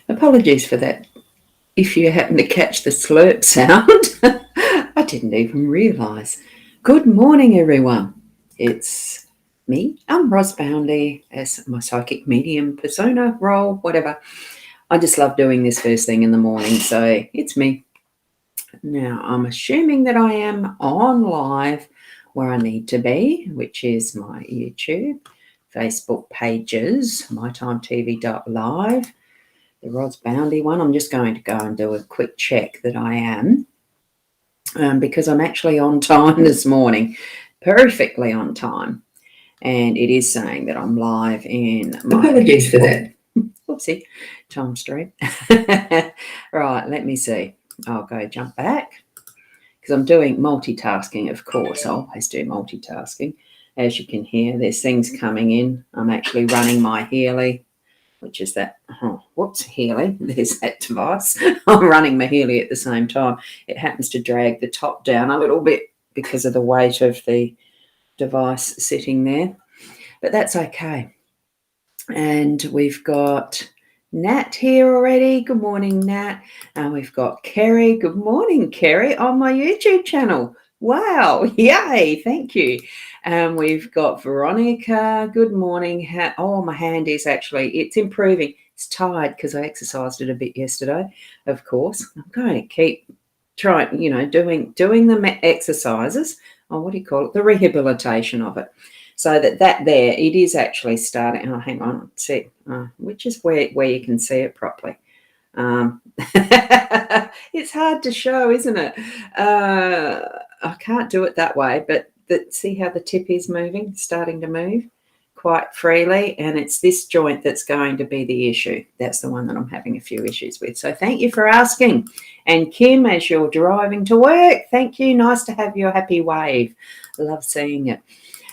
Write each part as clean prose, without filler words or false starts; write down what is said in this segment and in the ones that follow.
Apologies for that. If you happen to catch the slurp sound, I didn't even realise. Good morning, everyone. It's me. I'm Boundy, as my psychic medium persona role, whatever. I just love doing this first thing in the morning, so it's me. Now, I'm assuming that I am on live where I need to be, which is my YouTube, Facebook pages, mytimetv.live, the rosboundy one. I'm just going to go and do a quick check that I am, because I'm actually on time this morning, perfectly on time. And it is saying that I'm live in my... Apologies for that. Whoopsie, time stream. Right, let me see. I'll go jump back because I'm doing multitasking, of course. I always do multitasking. As you can hear, there's things coming in. I'm actually running my Healy, which is that, Healy. There's that device. I'm running my Healy at the same time. It happens to drag the top down a little bit because of the weight of the device sitting there. But that's okay. And we've got Nat here already. Good morning, Nat. And we've got Kerry. Good morning, Kerry, on my YouTube channel. Wow. Yay. Thank you. And we've got Veronica. Good morning. My hand is it's improving. It's tired because I exercised it a bit yesterday, of course. I'm going to keep trying, doing the exercises. What do you call it? The rehabilitation of it. So that there, it is actually starting. Oh, hang on. See, which is where you can see it properly. It's hard to show, isn't it? I can't do it that way, but see how the tip is moving, starting to move quite freely, and it's this joint that's going to be the issue. That's the one that I'm having a few issues with. So thank you for asking. And Kim, as you're driving to work, thank you. Nice to have your happy wave. Love seeing it.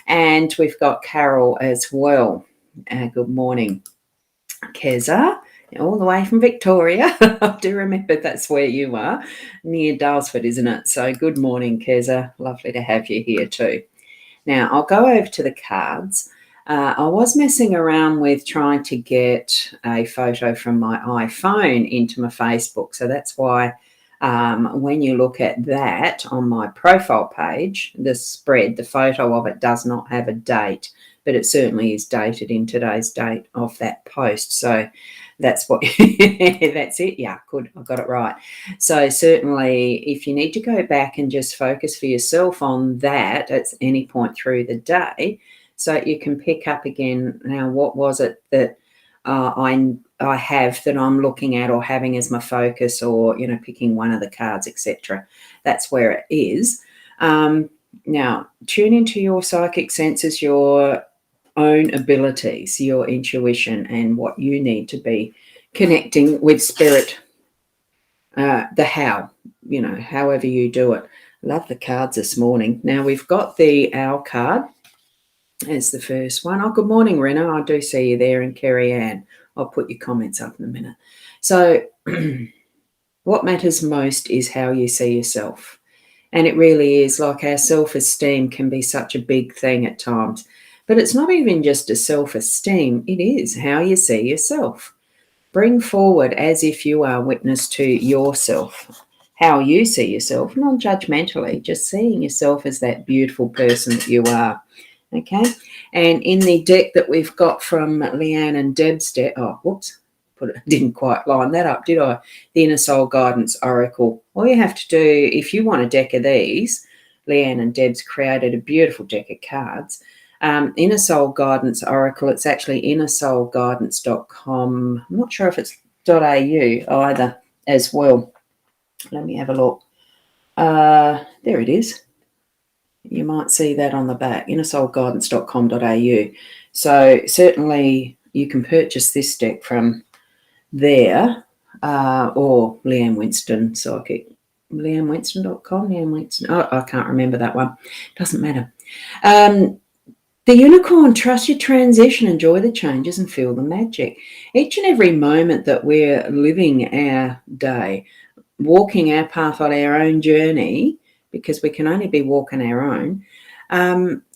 And we've got Carol as well. Good morning, Keza, all the way from Victoria. I do remember that's where you are, near Dalesford, isn't it? So good morning, Keza. Lovely to have you here too. Now, I'll go over to the cards. I was messing around with trying to get a photo from my iPhone into my Facebook. So that's why when you look at that on my profile page, the spread, the photo of it does not have a date, but it certainly is dated in today's date of that post. So that's what, that's it. Yeah, good. I got it right. So certainly if you need to go back and just focus for yourself on that at any point through the day, so you can pick up again, now what was it that I have that I'm looking at or having as my focus, or, picking one of the cards, etc. That's where it is. Now, tune into your psychic senses, your own abilities, your intuition, and what you need to be connecting with spirit, the how, however you do it. Love the cards this morning. Now, we've got the Owl card as the first one. Oh, good morning, Rena. I do see you there, and Kerry Ann. I'll put your comments up in a minute. So what matters most is how you see yourself. And it really is, like, our self-esteem can be such a big thing at times. But it's not even just a self-esteem. It is how you see yourself. Bring forward as if you are witness to yourself, how you see yourself, non-judgmentally, just seeing yourself as that beautiful person that you are. Okay, and in the deck that we've got from Leanne and Deb's deck, didn't quite line that up, did I? The Inner Soul Guidance Oracle. All you have to do, if you want a deck of these, Leanne and Deb's created a beautiful deck of cards. Inner Soul Guidance Oracle, it's actually innersoulguidance.com. I'm not sure if it's .au either as well. Let me have a look. There it is. You might see that on the back, innersoulguidance.com.au. So certainly you can purchase this deck from there, or Leanne Winston Psychic. LeanneWinston.com, Leanne Winston. Oh, I can't remember that one. Doesn't matter. The Unicorn, trust your transition, enjoy the changes and feel the magic. Each and every moment that we're living our day, walking our path on our own journey, because we can only be walking our own,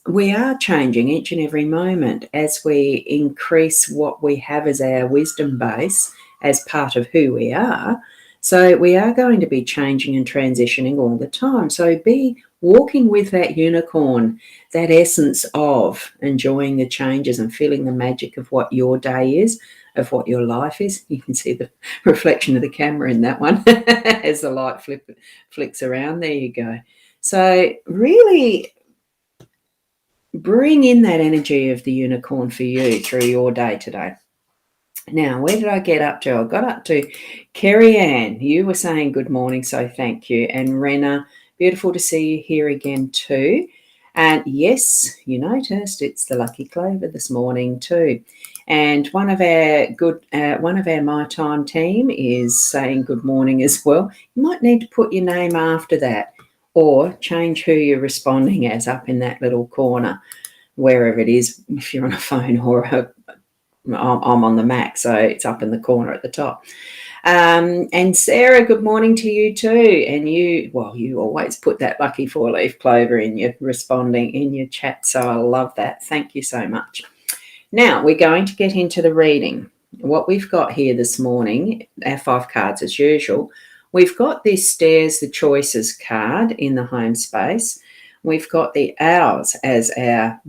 we are changing each and every moment as we increase what we have as our wisdom base as part of who we are. So we are going to be changing and transitioning all the time. So be walking with that unicorn, that essence of enjoying the changes and feeling the magic of what your day is, of what your life is. You can see the reflection of the camera in that one as the light flicks around. There you go. So really bring in that energy of the unicorn for you through your day today. Now, where did I get up to? I got up to Kerry Ann. You were saying good morning, so thank you. And Renna, beautiful to see you here again too. And yes, you noticed it's the lucky clover this morning too. And one of our My Time team is saying good morning as well. You might need to put your name after that, or change who you're responding as up in that little corner, wherever it is, if you're on a phone or I'm on the Mac, so it's up in the corner at the top. And Sarah, good morning to you too. And you always put that lucky 4-leaf clover in your responding in your chat, so I love that. Thank you so much. Now we're going to get into the reading. What we've got here this morning, our 5 cards as usual. We've got this Stairs the Choices card in the home space. We've got the Owls as our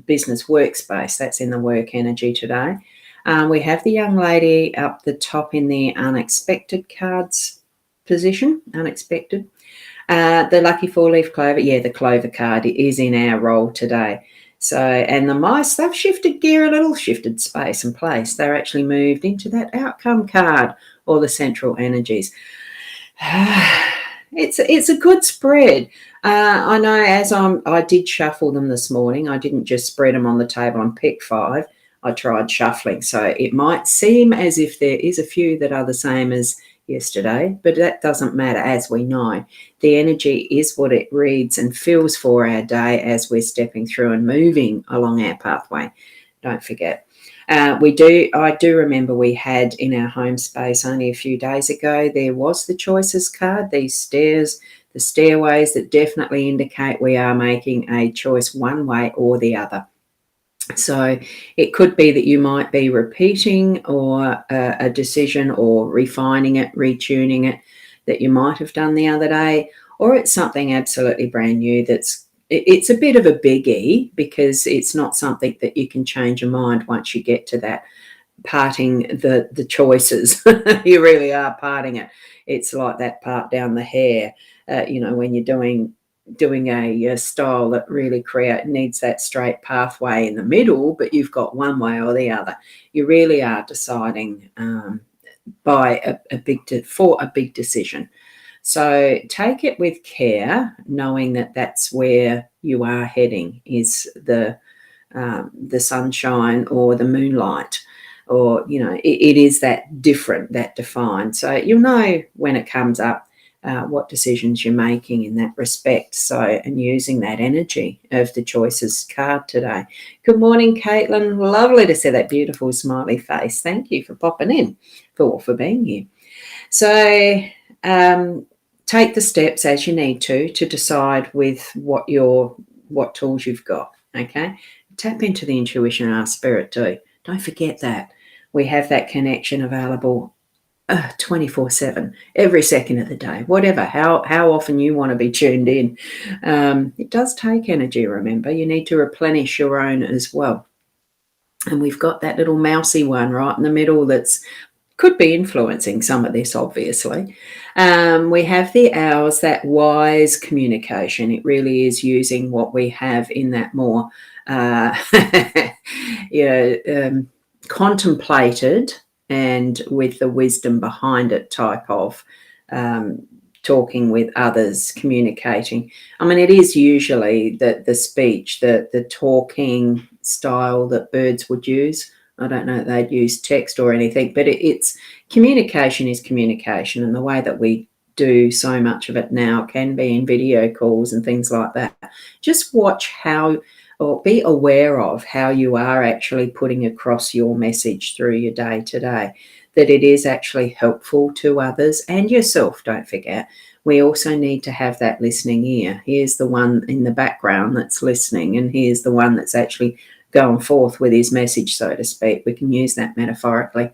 business workspace. That's in the work energy today. We have the young lady up the top in the unexpected cards position, unexpected. The lucky 4-leaf clover, the clover card is in our role today. So, and the mice, they've shifted gear a little, shifted space and place. They're actually moved into that outcome card or the central energies. It's a good spread. I know I did shuffle them this morning. I didn't just spread them on the table and pick 5. I tried shuffling. So it might seem as if there is a few that are the same as yesterday, but that doesn't matter. As we know, the energy is what it reads and feels for our day as we're stepping through and moving along our pathway. Don't forget. I do remember we had in our home space only a few days ago, there was the choices card, these stairs, the stairways that definitely indicate we are making a choice one way or the other. So it could be that you might be repeating or a decision or refining it, retuning it that you might have done the other day, or it's something absolutely brand new it's a bit of a biggie because it's not something that you can change your mind once you get to that parting the choices. You really are parting it. It's like that part down the hair, when you're doing a style that really needs that straight pathway in the middle, but you've got one way or the other. You really are deciding for a big decision. So take it with care, knowing that that's where you are heading, is the sunshine or the moonlight, or it is that different, that defined. So you'll know when it comes up what decisions you're making in that respect. So, and using that energy of the choices card today. Good morning, Caitlin. Lovely to see that beautiful smiley face. Thank you for popping in, for being here. So take the steps as you need to decide with what tools you've got. Okay, tap into the intuition and our spirit too. Don't forget that we have that connection available 24/7, every second of the day, whatever, how often you want to be tuned in. It does take energy, remember. You need to replenish your own as well. And we've got that little mousy one right in the middle that's could be influencing some of this, obviously. We have the Owls, that wise communication. It really is using what we have in that more contemplated and with the wisdom behind it type of talking with others, communicating. I mean, it is usually the speech, the talking style that birds would use. I don't know if they'd use text or anything, but it's communication is communication. And the way that we do so much of it now can be in video calls and things like that. Just watch or be aware of how you are actually putting across your message through your day today, that it is actually helpful to others and yourself. Don't forget, we also need to have that listening ear. Here's the one in the background that's listening, and here's the one that's actually going forth with his message, so to speak. We can use that metaphorically.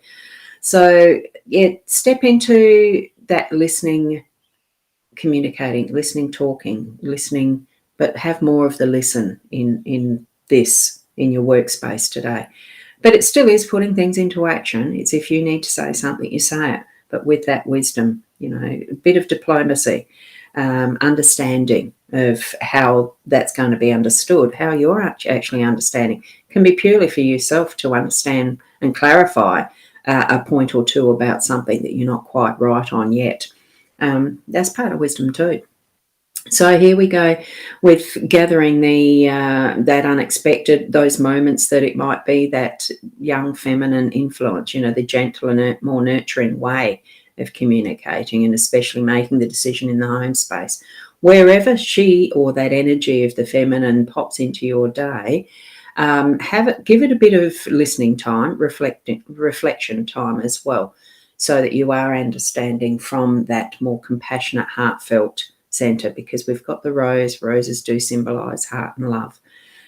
So, yeah, step into that listening, communicating, listening, talking, listening, but have more of the listen in your workspace today. But it still is putting things into action. It's if you need to say something, you say it, but with that wisdom, a bit of diplomacy, understanding of how that's going to be understood, how you're actually understanding. It can be purely for yourself to understand and clarify a point or two about something that you're not quite right on yet. That's part of wisdom too. So here we go with gathering that unexpected, those moments that it might be that young feminine influence, the gentle and more nurturing way of communicating, and especially making the decision in the home space. Wherever she or that energy of the feminine pops into your day, give it a bit of listening time, reflection time as well, so that you are understanding from that more compassionate, heartfelt center, because we've got the roses do symbolize heart and love.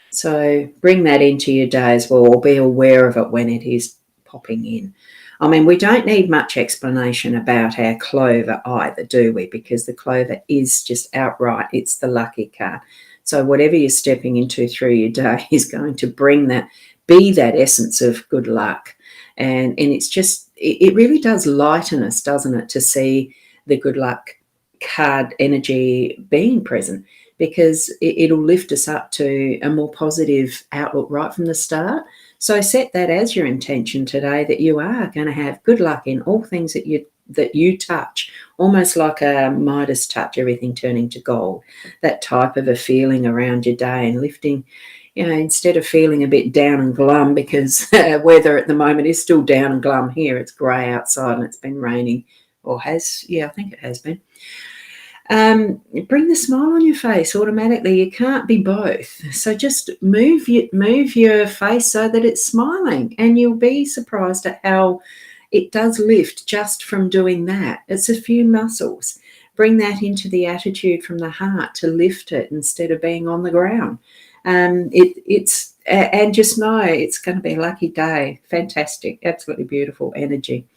So bring that into your day as well, or be aware of it when it is popping in. I mean, we don't need much explanation about our clover either, do we? Because the clover is just outright, it's the lucky card. So whatever you're stepping into through your day is going to be that essence of good luck. And it's just, it really does lighten us, doesn't it, to see the good luck card energy being present, because it'll lift us up to a more positive outlook right from the start. So set that as your intention today, that you are going to have good luck in all things that you touch, almost like a Midas touch, everything turning to gold. That type of a feeling around your day, and lifting, instead of feeling a bit down and glum, because weather at the moment is still down and glum here. It's grey outside and it's been raining, or I think it has been. Bring the smile on your face automatically. You can't be both. So just move your face so that it's smiling, and you'll be surprised at how it does lift just from doing that. It's a few muscles. Bring that into the attitude from the heart to lift it instead of being on the ground. And just know it's going to be a lucky day. Fantastic, absolutely beautiful energy.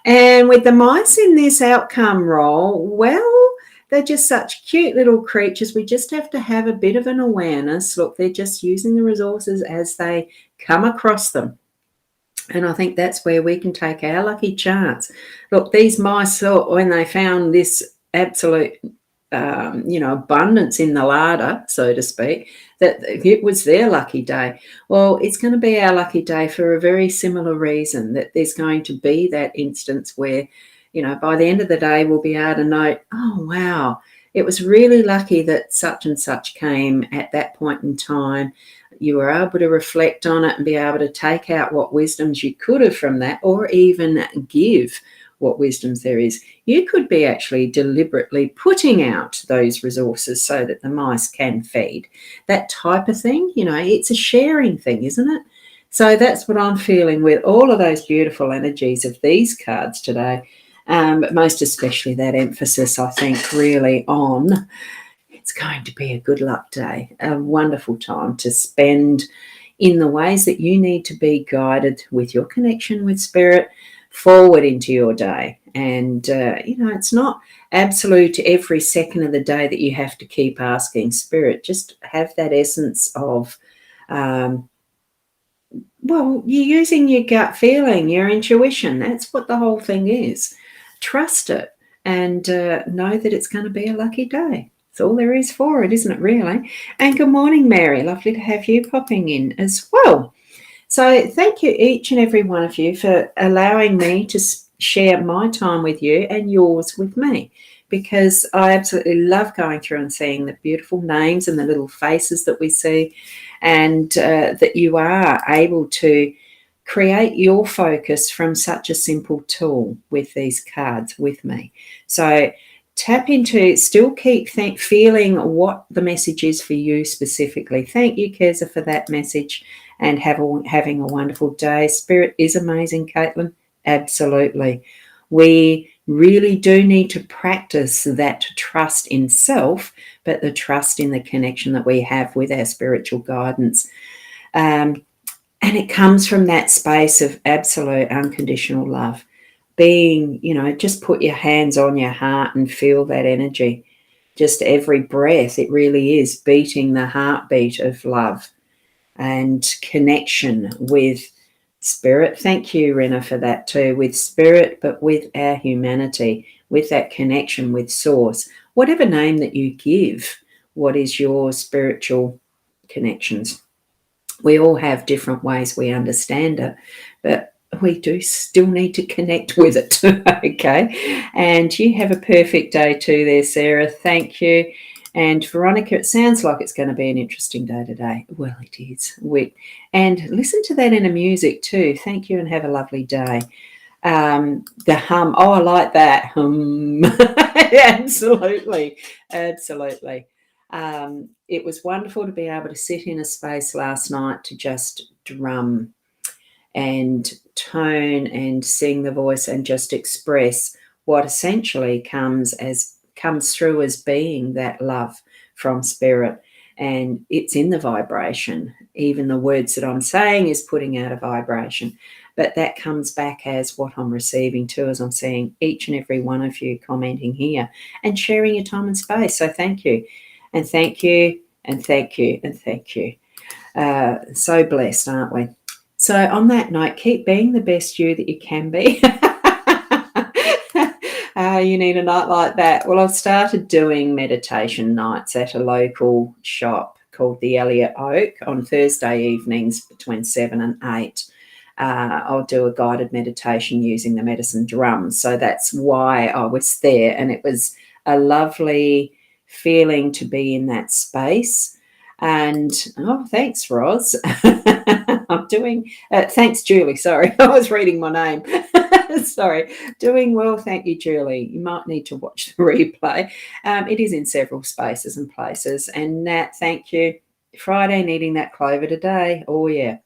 And with the mice in this outcome role, well, they're just such cute little creatures. We just have to have a bit of an awareness. Look, they're just using the resources as they come across them. And I think that's where we can take our lucky chance. Look, these mice thought when they found this absolute, abundance in the larder, so to speak, that it was their lucky day. Well, it's going to be our lucky day for a very similar reason, that there's going to be that instance where, by the end of the day, we'll be able to note, oh, wow, it was really lucky that such and such came at that point in time. You were able to reflect on it and be able to take out what wisdoms you could have from that, or even give what wisdoms there is. You could be actually deliberately putting out those resources so that the mice can feed. That type of thing, it's a sharing thing, isn't it? So that's what I'm feeling with all of those beautiful energies of these cards today. But most especially that emphasis, I think, really on it's going to be a good luck day, a wonderful time to spend in the ways that you need to be guided with your connection with spirit forward into your day. And, it's not absolute every second of the day that you have to keep asking spirit. Just have that essence of, you're using your gut feeling, your intuition. That's what the whole thing is. Trust it and know that it's going to be a lucky day. That's all there is for it, isn't it, really? And good morning, Mary. Lovely to have you popping in as well. So thank you, each and every one of you, for allowing me to share my time with you and yours with me, because I absolutely love going through and seeing the beautiful names and the little faces that we see, and that you are able to create your focus from such a simple tool with these cards with me. So tap into, still keep feeling what the message is for you specifically. Thank you, Keza, for that message, and having a wonderful day. Spirit is amazing, Caitlin. Absolutely. We really do need to practice that trust in self, but the trust in the connection that we have with our spiritual guidance. And it comes from that space of absolute unconditional love. Being, just put your hands on your heart and feel that energy. Just every breath, it really is beating the heartbeat of love and connection with spirit. Thank you, Rena, for that too. With spirit, but with our humanity, with that connection with source. Whatever name that you give, what is your spiritual connections? We all have different ways we understand it, but we do still need to connect with it. Okay. And you have a perfect day too there, Sarah. Thank you. And Veronica, it sounds like it's going to be an interesting day today. Well, it is. And listen to that inner music too. Thank you and have a lovely day. The hum. Oh, I like that. Absolutely. Absolutely. It was wonderful to be able to sit in a space last night to just drum and tone and sing the voice and just express what essentially comes through as being that love from spirit. And it's in the vibration. Even the words that I'm saying is putting out a vibration. But that comes back as what I'm receiving too, as I'm seeing each and every one of you commenting here and sharing your time and space. So thank you. And thank you, and thank you, and thank you. So blessed, aren't we? So on that note, keep being the best you that you can be. You need a night like that. Well, I've started doing meditation nights at a local shop called the Elliot Oak on Thursday evenings between 7 and 8. I'll do a guided meditation using the medicine drum. So that's why I was there. And it was a lovely feeling to be in that space. And thanks, Roz. I'm doing thanks, Julie. Sorry, I was reading my name. Sorry, doing well. Thank you, Julie. You might need to watch the replay. It is in several spaces and places. And Nat, thank you. Friday, needing that clover today. Oh yeah.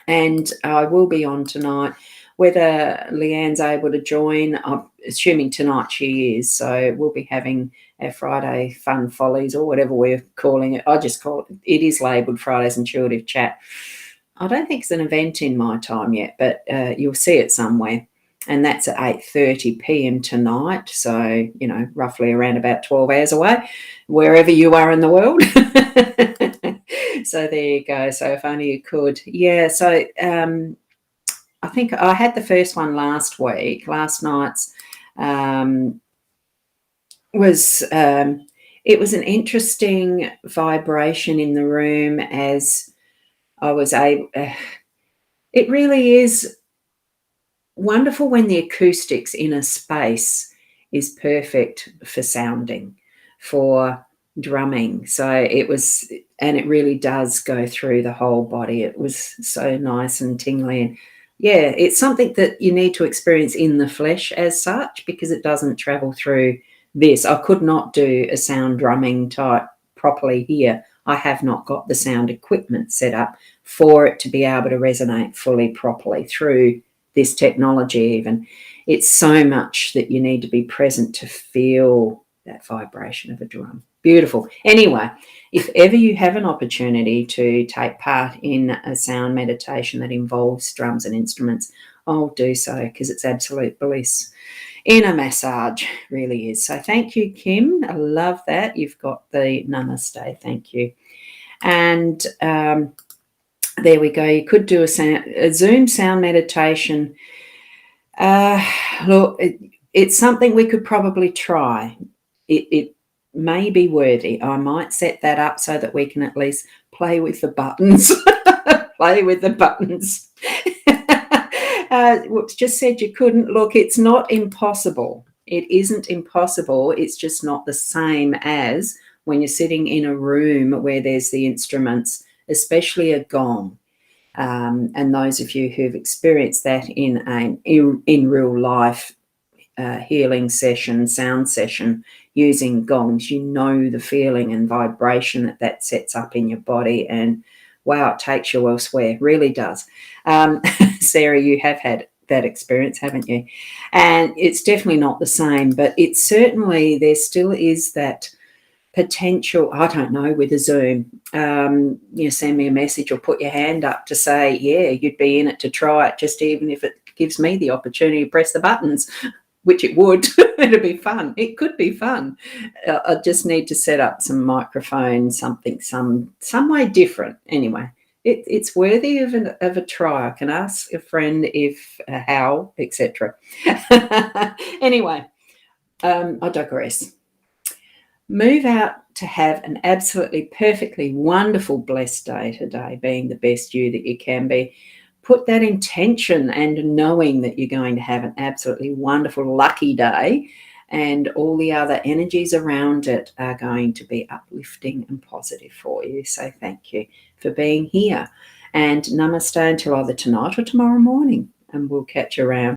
And I will be on tonight. Whether Leanne's able to join, I'm assuming tonight she is. So we'll be having our Friday Fun Follies or whatever we're calling it. I just call it is labelled Friday's Intuitive Chat. I don't think it's an event in my time yet, but you'll see it somewhere. And that's at 8:30 p.m. tonight. So, roughly around about 12 hours away, wherever you are in the world. So there you go. So if only you could. Yeah, so I think I had the first one last week. Last night's was it was an interesting vibration in the room as I was able. It really is wonderful when the acoustics in a space is perfect for sounding, for drumming. So it was, and it really does go through the whole body. It was so nice and tingly. And yeah, it's something that you need to experience in the flesh as such, because it doesn't travel through this. I could not do a sound drumming type properly here. I have not got the sound equipment set up for it to be able to resonate fully properly through this technology even. It's so much that you need to be present to feel that vibration of a drum. Beautiful. Anyway, if ever you have an opportunity to take part in a sound meditation that involves drums and instruments, I'll do so, because it's absolute bliss. Inner massage really is. So thank you, Kim. I love that. You've got the namaste. Thank you. And there we go. You could do a Zoom sound meditation. Look, it's something we could probably try. It may be worthy. I might set that up so that we can at least play with the buttons. Play with the buttons. Whoops, just said you couldn't. Look, it's not impossible. It isn't impossible. It's just not the same as when you're sitting in a room where there's the instruments, especially a gong. And those of you who've experienced that in real life healing session, sound session, using gongs, you know the feeling and vibration that sets up in your body. And wow, it takes you elsewhere, really does. Sarah, you have had that experience, haven't you? And it's definitely not the same, but it's certainly, there still is that potential, I don't know, with a Zoom, you send me a message or put your hand up to say, yeah, you'd be in it to try it, just even if it gives me the opportunity to press the buttons, which it would. It'd be fun. It could be fun. I just need to set up some microphones, something, some way different. Anyway, it's worthy of a try. I can ask a friend if, how, etc. Anyway, I digress. Move out to have an absolutely perfectly wonderful, blessed day today, being the best you that you can be. Put that intention and knowing that you're going to have an absolutely wonderful, lucky day, and all the other energies around it are going to be uplifting and positive for you. So thank you for being here. And namaste until either tonight or tomorrow morning, and we'll catch you around.